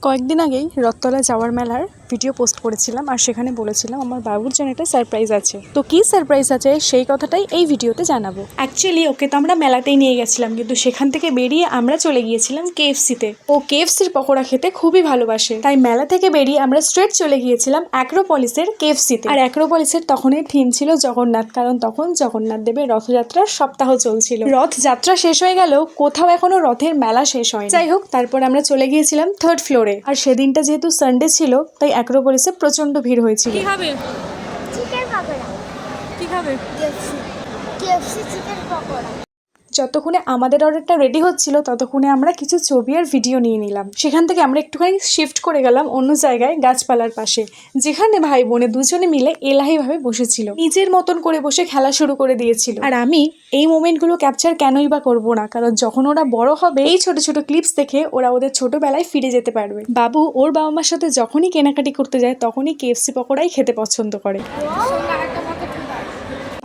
কয়েকদিন আগেই রথতলা যাওয়ার মেলার ভিডিও পোস্ট করেছিলাম আর সেখানে বলেছিলাম আমার বাবুর জন্য একটা সারপ্রাইজ আছে। তো কি সারপ্রাইজ আছে সেই কথাটাই এই ভিডিওতে জানাবো। অ্যাকচুয়ালি ওকে তো আমরা মেলাতেই নিয়ে গেছিলাম, কিন্তু সেখান থেকে বেরিয়ে আমরা চলে গিয়েছিলাম কেএফসিতে। ও কেএফসির পকোড়া খেতে খুবই ভালোবাসে, তাই মেলা থেকে বেরিয়ে আমরা স্ট্রেট চলে গিয়েছিলাম অ্যাক্রোপলিসের কেএফসিতে। আর অ্যাক্রোপলিসের তখনই থিম ছিল জগন্নাথ, কারণ তখন জগন্নাথ দেবের রথযাত্রার সপ্তাহ চলছিল। রথযাত্রা শেষ হয়ে গেলেও কোথাও এখনো রথের মেলা শেষ হয়নি। যাই হোক, তারপর আমরা চলে গিয়েছিলাম থার্ড ফ্লোরে। আর সেদিনটা যেহেতু সানডে ছিল তাই অ্যাক্রোপলিসে প্রচন্ড ভিড় হয়েছিল। কি খাবে? চিকেন পকোড়া। কি খাবে? KFC chicken pakora. যতক্ষণে আমাদের অর্ডারটা রেডি হচ্ছিল ততক্ষণে আমরা কিছু ছবি আর ভিডিও নিয়ে নিলাম। সেখান থেকে আমরা একটুখানি শিফট করে গেলাম অন্য জায়গায়, গাছপালার পাশে, যেখানে ভাই বোনে দুজনে মিলে এলাহিভাবে বসেছিল, নিজের মতন করে বসে খেলা শুরু করে দিয়েছিল। আর আমি এই মোমেন্টগুলো ক্যাপচার কেনই বা করবো না, কারণ যখন ওরা বড় হবে এই ছোট ছোট ক্লিপস দেখে ওরা ওদের ছোটবেলায় ফিরে যেতে পারবে। বাবু ওর বাবা মার সাথে যখনই কেনাকাটি করতে যায় তখনই কেএফসি পকোড়াই খেতে পছন্দ করে।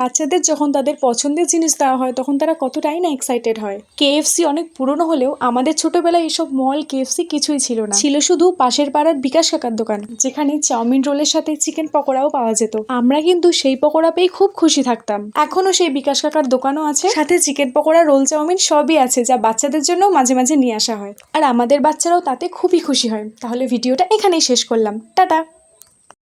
বাচ্চাদের যখন তাদের পছন্দের জিনিস দেওয়া হয় তখন তারা কতটাই না এক্সাইটেড হয়। কেএফসি অনেক পুরনো হলেও আমাদের ছোটবেলায় এসব মল কেএফসি কিছুই ছিল না, ছিল শুধু পাশের পাড়ার বিকাশ কাকার দোকান, যেখানে চাউমিন রোলের সাথে চিকেন পকোড়াও পাওয়া যেত। আমরা কিন্তু সেই পকোড়া পেয়ে খুব খুশি থাকতাম। এখনো সেই বিকাশ কাকার দোকানও আছে, সাথে চিকেন পকোড়া, রোল, চাউমিন সবই আছে, যা বাচ্চাদের জন্য মাঝে মাঝে নিয়ে আসা হয়। আর আমাদের বাচ্চারাও তাতে খুবই খুশি হয়। তাহলে ভিডিওটা এখানেই শেষ করলাম, টাটা।